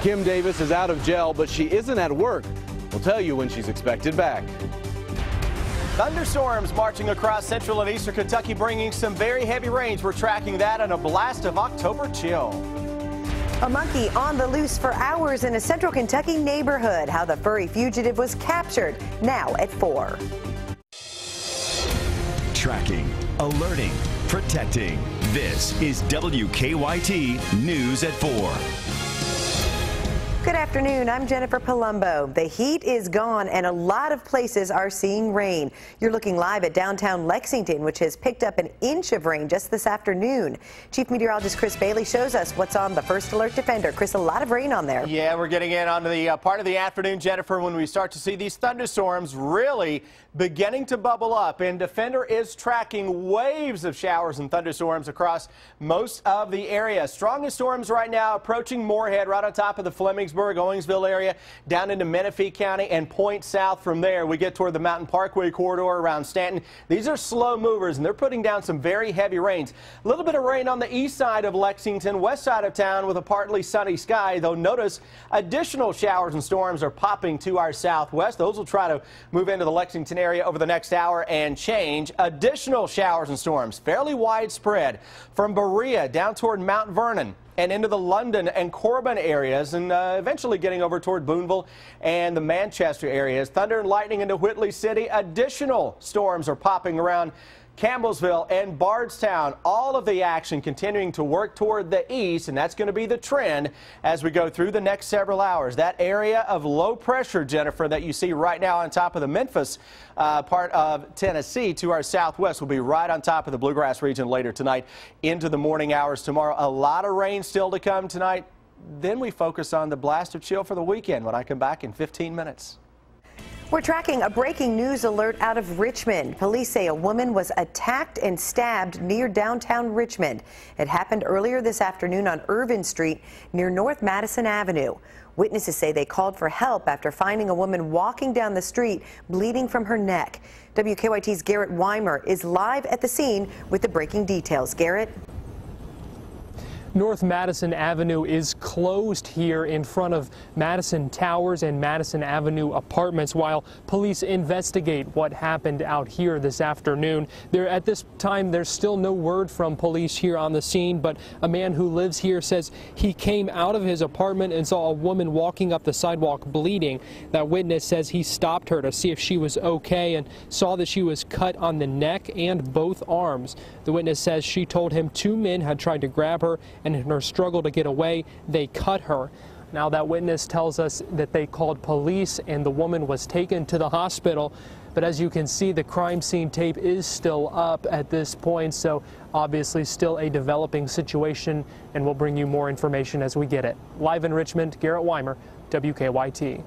Kim Davis is out of jail, but she isn't at work. We'll tell you when she's expected back. Thunderstorms marching across central and eastern Kentucky, bringing some very heavy rains. We're tracking that and a blast of October chill. A monkey on the loose for hours in a central Kentucky neighborhood. How the furry fugitive was captured, now at 4. Tracking, alerting, protecting. This is WKYT News at 4. Good afternoon, I'm Jennifer Palumbo. The heat is gone and a lot of places are seeing rain. You're looking live at downtown Lexington, which has picked up an inch of rain just this afternoon. Chief Meteorologist Chris Bailey shows us what's on the First Alert Defender. Chris, a lot of rain on there. Yeah, we're getting in on the part of the afternoon, Jennifer, when we start to see these thunderstorms really beginning to bubble up. And Defender is tracking waves of showers and thunderstorms across most of the area. Strongest storms right now approaching Moorhead, right on top of the Flemingsburg, Owensville area, down into Menifee County and point south from there. We get toward the Mountain Parkway corridor around Stanton. These are slow movers, and they're putting down some very heavy rains. A little bit of rain on the east side of Lexington, west side of town with a partly sunny sky, though notice additional showers and storms are popping to our southwest. Those will try to move into the Lexington area over the next hour and change. Additional showers and storms, fairly widespread from Berea down toward Mount Vernon and into the London and Corbin areas, and eventually getting over toward Boonville and the Manchester areas. Thunder and lightning into Whitley City. Additional storms are popping around Campbellsville and Bardstown. All of the action continuing to work toward the east, and that's going to be the trend as we go through the next several hours. That area of low pressure, Jennifer, that you see right now on top of the Memphis part of Tennessee to our southwest will be right on top of the Bluegrass region later tonight into the morning hours tomorrow. A lot of rain still to come tonight. Then we focus on the blast of chill for the weekend when I come back in 15 minutes. We're tracking a breaking news alert out of Richmond. Police say a woman was attacked and stabbed near downtown Richmond. It happened earlier this afternoon on Irvin Street near North Madison Avenue. Witnesses say they called for help after finding a woman walking down the street bleeding from her neck. WKYT's Garrett Weimer is live at the scene with the breaking details. Garrett? North Madison Avenue is closed here in front of Madison Towers and Madison Avenue apartments while police investigate what happened out here this afternoon. At this time, there's still no word from police here on the scene, but a man who lives here says he came out of his apartment and saw a woman walking up the sidewalk bleeding. That witness says he stopped her to see if she was okay and saw that she was cut on the neck and both arms. The witness says she told him 2 men had tried to grab her, and in her struggle to get away, they cut her. Now that witness tells us that they called police and the woman was taken to the hospital. But as you can see, the crime scene tape is still up at this point, so obviously still a developing situation, and we'll bring you more information as we get it. Live in Richmond, Garrett Weimer, WKYT.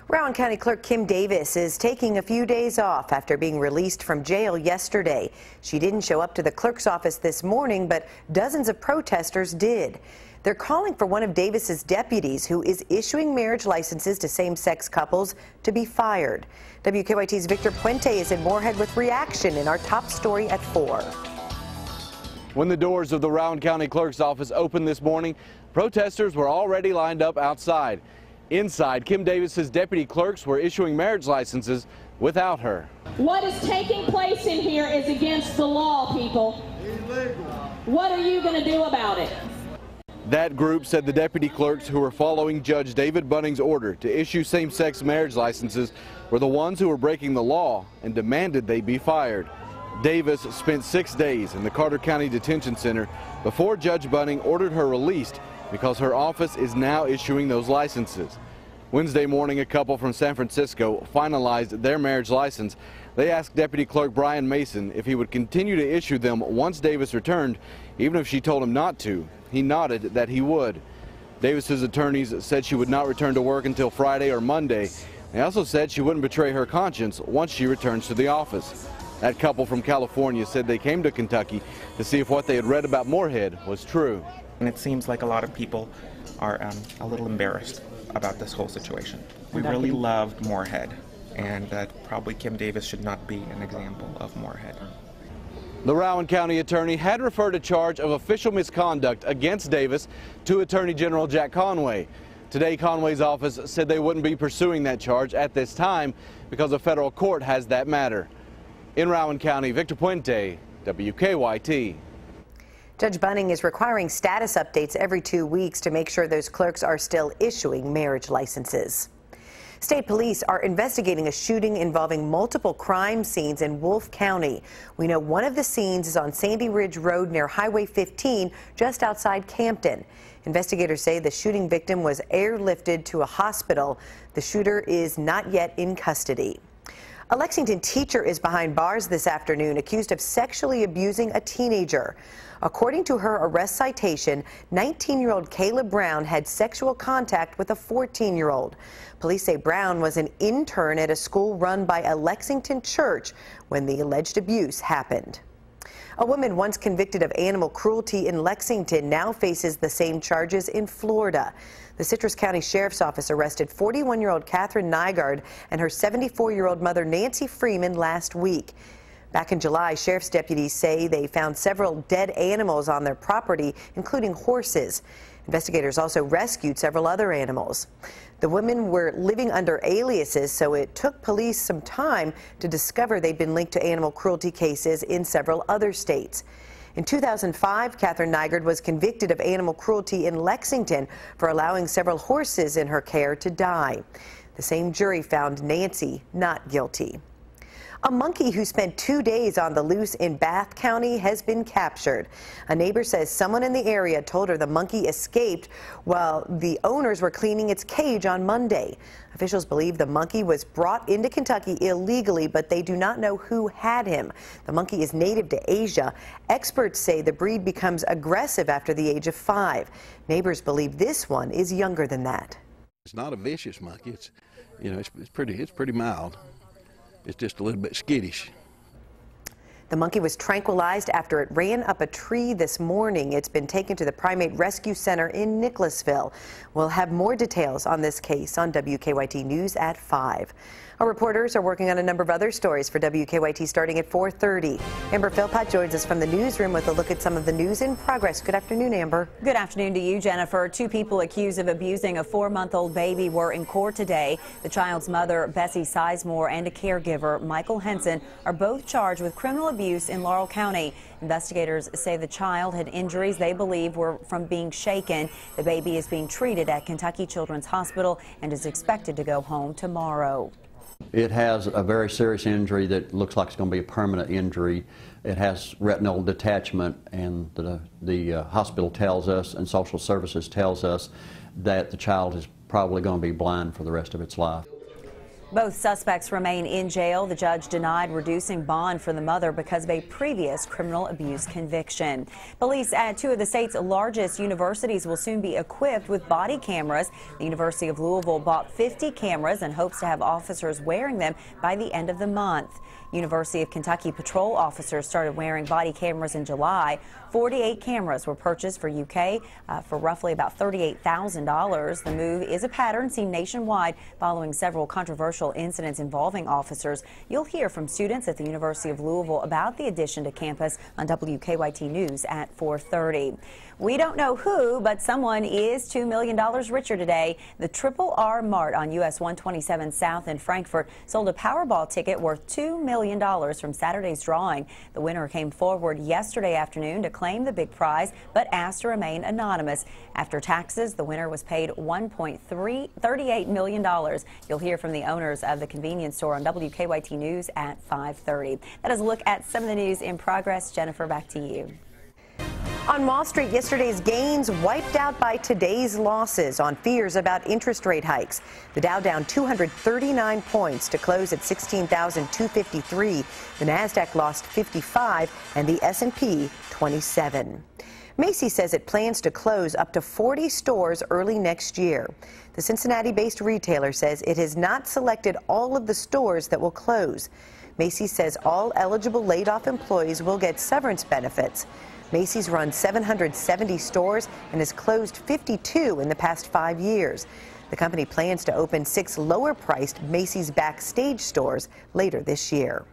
Rowan County Clerk Kim Davis is taking a few days off after being released from jail yesterday. She didn't show up to the clerk's office this morning, but dozens of protesters did. They're calling for one of Davis's deputies, who is issuing marriage licenses to same-sex couples, to be fired. WKYT's Victor Puente is in Moorhead with reaction in our top story at 4. When the doors of the Rowan County Clerk's office opened this morning, protesters were already lined up outside. Inside, Kim Davis's deputy clerks were issuing marriage licenses without her. What is taking place in here is against the law, people. Illegal. What are you going to do about it? That group said the deputy clerks who were following Judge David Bunning's order to issue same-sex marriage licenses were the ones who were breaking the law and demanded they be fired. Davis spent 6 days in the Carter County Detention Center before Judge Bunning ordered her released because her office is now issuing those licenses. Wednesday morning, a couple from San Francisco finalized their marriage license. They asked Deputy Clerk Brian Mason if he would continue to issue them once Davis returned, even if she told him not to. He nodded that he would. Davis's attorneys said she would not return to work until Friday or Monday. They also said she wouldn't betray her conscience once she returns to the office. That couple from California said they came to Kentucky to see if what they had read about Moorhead was true. And it seems like a lot of people are a little embarrassed about this whole situation. We really loved Moorhead, and that probably Kim Davis should not be an example of Moorhead. The Rowan County attorney had referred a charge of official misconduct against Davis to Attorney General Jack Conway. Today, Conway's office said they wouldn't be pursuing that charge at this time because a federal court has that matter. In Rowan County, Victor Puente, WKYT. Judge Bunning is requiring status updates every 2 weeks to make sure those clerks are still issuing marriage licenses. State police are investigating a shooting involving multiple crime scenes in Wolfe County. We know one of the scenes is on Sandy Ridge Road near Highway 15, just outside Campton. Investigators say the shooting victim was airlifted to a hospital. The shooter is not yet in custody. A Lexington teacher is behind bars this afternoon, accused of sexually abusing a teenager. According to her arrest citation, 19-year-old Caleb Brown had sexual contact with a 14-year-old. Police say Brown was an intern at a school run by a Lexington church when the alleged abuse happened. A woman once convicted of animal cruelty in Lexington now faces the same charges in Florida. The Citrus County Sheriff's Office arrested 41-year-old Catherine Nygaard and her 74-year-old mother Nancy Freeman last week. Back in July, sheriff's deputies say they found several dead animals on their property, including horses. Investigators also rescued several other animals. The women were living under aliases, so it took police some time to discover they'd been linked to animal cruelty cases in several other states. In 2005, Catherine Nygaard was convicted of animal cruelty in Lexington for allowing several horses in her care to die. The same jury found Nancy not guilty. A monkey who spent 2 days on the loose in Bath County has been captured. A neighbor says someone in the area told her the monkey escaped while the owners were cleaning its cage on Monday. Officials believe the monkey was brought into Kentucky illegally, but they do not know who had him. The monkey is native to Asia. Experts say the breed becomes aggressive after the age of 5. Neighbors believe this one is younger than that. It's not a vicious monkey. It's pretty mild. It's just a little bit skittish. The monkey was tranquilized after it ran up a tree this morning. It's been taken to the Primate Rescue Center in Nicholasville. We'll have more details on this case on WKYT News at 5. Our reporters are working on a number of other stories for WKYT starting at 4:30. Amber Philpott joins us from the newsroom with a look at some of the news in progress. Good afternoon, Amber. Good afternoon to you, Jennifer. 2 people accused of abusing a 4-month-old baby were in court today. The child's mother, Bessie Sizemore, and a caregiver, Michael Henson, are both charged with criminal abuse in Laurel County. Investigators say the child had injuries they believe were from being shaken. The baby is being treated at Kentucky Children's Hospital and is expected to go home tomorrow. It has a very serious injury that looks like it's going to be a permanent injury. It has retinal detachment, and the hospital tells us, and social services tells us, that the child is probably going to be blind for the rest of its life. Both suspects remain in jail. The judge denied reducing bond for the mother because of a previous criminal abuse conviction. Police at 2 of the state's largest universities will soon be equipped with body cameras. The University of Louisville bought 50 cameras and hopes to have officers wearing them by the end of the month. University of Kentucky patrol officers started wearing body cameras in July. 48 cameras were purchased for UK for roughly about $38,000. The move is a pattern seen nationwide following several controversial incidents involving officers. You'll hear from students at the University of Louisville about the addition to campus on WKYT News at 4:30. We don't know who, but someone is $2 million richer today. The Triple R Mart on US 127 South in Frankfort sold a Powerball ticket worth $2 million from Saturday's drawing. The winner came forward yesterday afternoon to claim the big prize, but asked to remain anonymous. After taxes, the winner was paid $1.38 million. You'll hear from the owners of the convenience store on WKYT News at 5:30. That is a look at some of the news in progress. Jennifer, back to you. On Wall Street, yesterday's gains wiped out by today's losses on fears about interest rate hikes. The Dow down 239 points to close at 16,253. The Nasdaq lost 55 and the S&P 27. Macy's says it plans to close up to 40 stores early next year. The Cincinnati-based retailer says it has not selected all of the stores that will close. Macy's says all eligible laid-off employees will get severance benefits. Macy's runs 770 stores and has closed 52 in the past 5 years. The company plans to open 6 lower-priced Macy's Backstage stores later this year.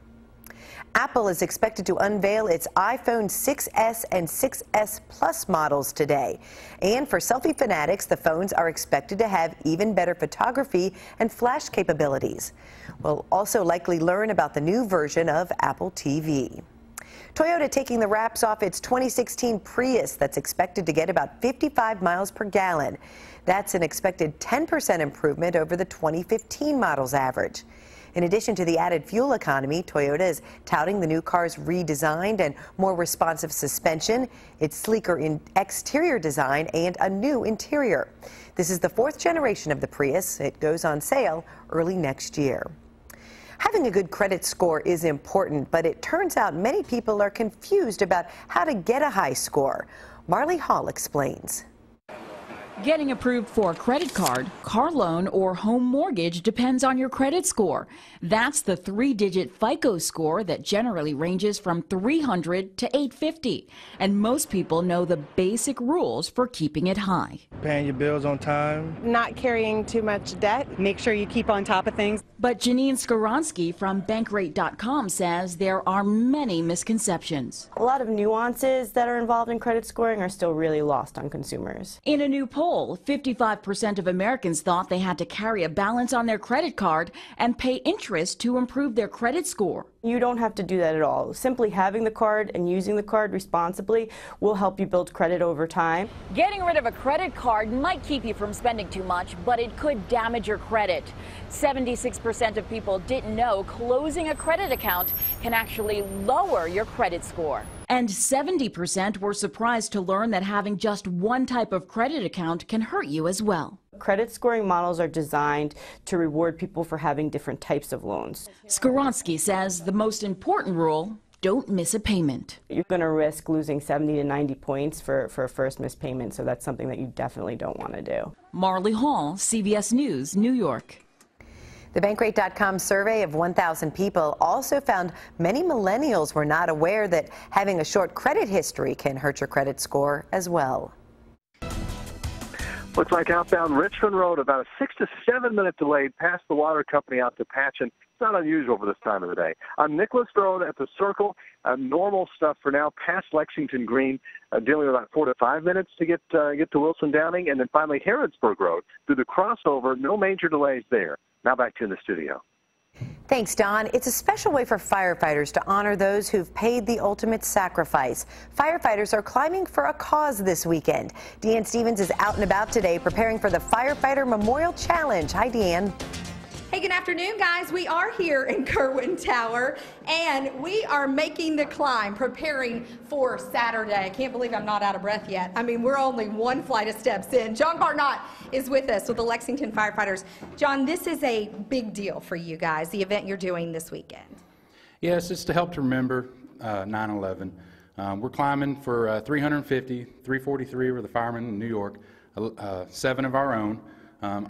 Apple is expected to unveil its iPhone 6s and 6s Plus models today. And for selfie fanatics, the phones are expected to have even better photography and flash capabilities. We'll also likely learn about the new version of Apple TV. Toyota taking the wraps off its 2016 Prius that's expected to get about 55 miles per gallon. That's an expected 10% improvement over the 2015 model's average. In addition to the added fuel economy, Toyota is touting the new car's redesigned and more responsive suspension, its sleeker exterior design, and a new interior. This is the 4th generation of the Prius. It goes on sale early next year. Having a good credit score is important, but it turns out many people are confused about how to get a high score. Marley Hall explains. Getting approved for a credit card, car loan, or home mortgage depends on your credit score. That's the 3-digit FICO score that generally ranges from 300 to 850. And most people know the basic rules for keeping it high. Paying your bills on time. Not carrying too much debt. Make sure you keep on top of things. But Janine Skoronsky from Bankrate.com says there are many misconceptions. A lot of nuances that are involved in credit scoring are still really lost on consumers. In a new poll, 55% of Americans thought they had to carry a balance on their credit card and pay interest to improve their credit score. You don't have to do that at all. Simply having the card and using the card responsibly will help you build credit over time. Getting rid of a credit card might keep you from spending too much, but it could damage your credit. 76% of people didn't know closing a credit account can actually lower your credit score. And 70% were surprised to learn that having just one type of credit account can hurt you as well. Credit scoring models are designed to reward people for having different types of loans. Skoronsky says the most important rule: don't miss a payment. You're going to risk losing 70 to 90 points for a first missed payment, so that's something that you definitely don't want to do. Marley Hall, CBS News, New York. The Bankrate.com survey of 1,000 people also found many millennials were not aware that having a short credit history can hurt your credit score as well. Looks like outbound Richmond Road, about a 6 to 7 minute delay past the water company out to Patchen. It's not unusual for this time of the day. On Nicholas Road at the Circle, normal stuff for now past Lexington Green, dealing with about 4 to 5 minutes to get to Wilson Downing, and then finally Harrodsburg Road through the crossover. No major delays there. Now back to you in the studio. Thanks, Don. It's a special way for firefighters to honor those who've paid the ultimate sacrifice. Firefighters are climbing for a cause this weekend. Deanne Stevens is out and about today preparing for the Firefighter Memorial Challenge. Hi, Deanne. Hey, good afternoon, guys. We are here in Kerwin Tower, and we are making the climb, preparing for Saturday. I can't believe I'm not out of breath yet. I mean, we're only one flight of steps in. John Barnott is with us with the Lexington Firefighters. John, this is a big deal for you guys, the event you're doing this weekend. Yes, it's to help to remember 9/11. We're climbing for 350, 343 were the firemen in New York, 7 of our own.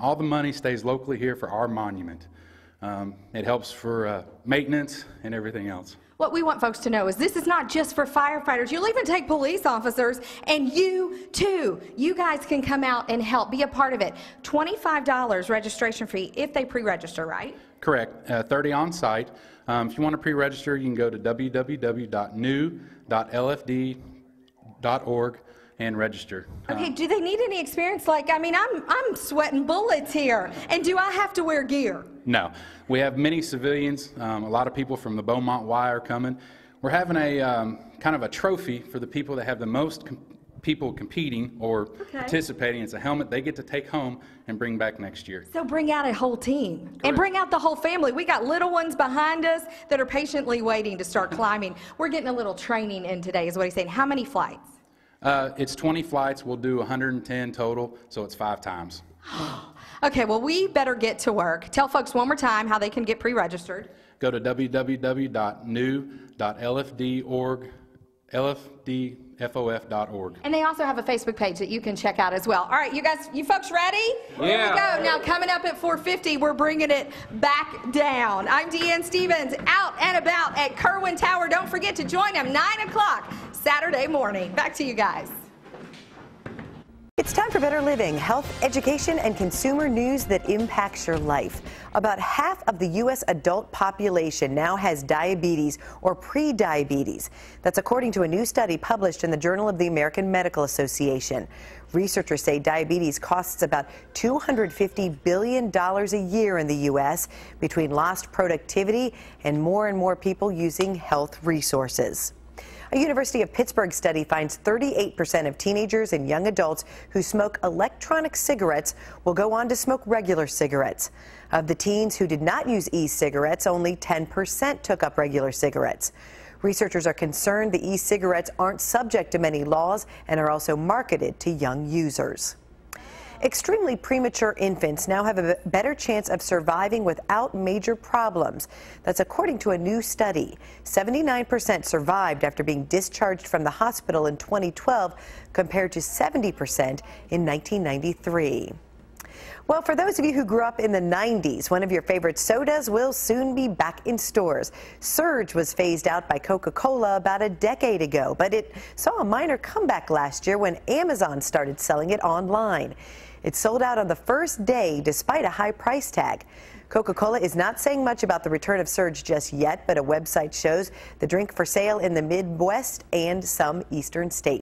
All the money stays locally here for our monument. It helps for maintenance and everything else. What we want folks to know is this is not just for firefighters. You'll even take police officers, and you too. You guys can come out and help, be a part of it. $25 registration fee if they pre-register, right? Correct. 30 on site. If you want to pre-register, you can go to www.new.lfd.org and register. Okay, do they need any experience? Like, I mean, I'm sweating bullets here. And do I have to wear gear? No. We have many civilians. A lot of people from the Beaumont Y are coming. We're having a kind of a trophy for the people that have the most people competing or participating. It's a helmet they get to take home and bring back next year. So bring out a whole team and bring out the whole family. We got little ones behind us that are patiently waiting to start climbing. We're getting a little training in today is what he's saying. How many flights? It's 20 flights. We'll do 110 total, so it's 5 times. Okay, well, we better get to work. Tell folks one more time how they can get pre-registered. Go to www.new.lfdfof.org. And they also have a Facebook page that you can check out as well. All right, you guys, you folks ready? Yeah. Here we go. Now, coming up at 4:50, we're bringing it back down. I'm Deanne Stevens, out and about at Kerwin Tower. Don't forget to join them, 9 o'clock Saturday morning. Back to you guys. It's time for Better Living, health, education, and consumer news that impacts your life. About half of the U.S. adult population now has diabetes or pre-diabetes. That's according to a new study published in the Journal of the American Medical Association. Researchers say diabetes costs about $250 billion a year in the U.S. between lost productivity and more people using health resources. A University of Pittsburgh study finds 38% of teenagers and young adults who smoke electronic cigarettes will go on to smoke regular cigarettes. Of the teens who did not use e-cigarettes, only 10% took up regular cigarettes. Researchers are concerned the e-cigarettes aren't subject to many laws and are also marketed to young users. Extremely premature infants now have a better chance of surviving without major problems. That's according to a new study. 79% survived after being discharged from the hospital in 2012 compared to 70% in 1993. Well, for those of you who grew up in the 90s, one of your favorite sodas will soon be back in stores. Surge was phased out by Coca-Cola about a decade ago, but it saw a minor comeback last year when Amazon started selling it online. It sold out on the first day despite a high price tag. Coca-Cola is not saying much about the return of Surge just yet, but a website shows the drink for sale in the Midwest and some eastern states.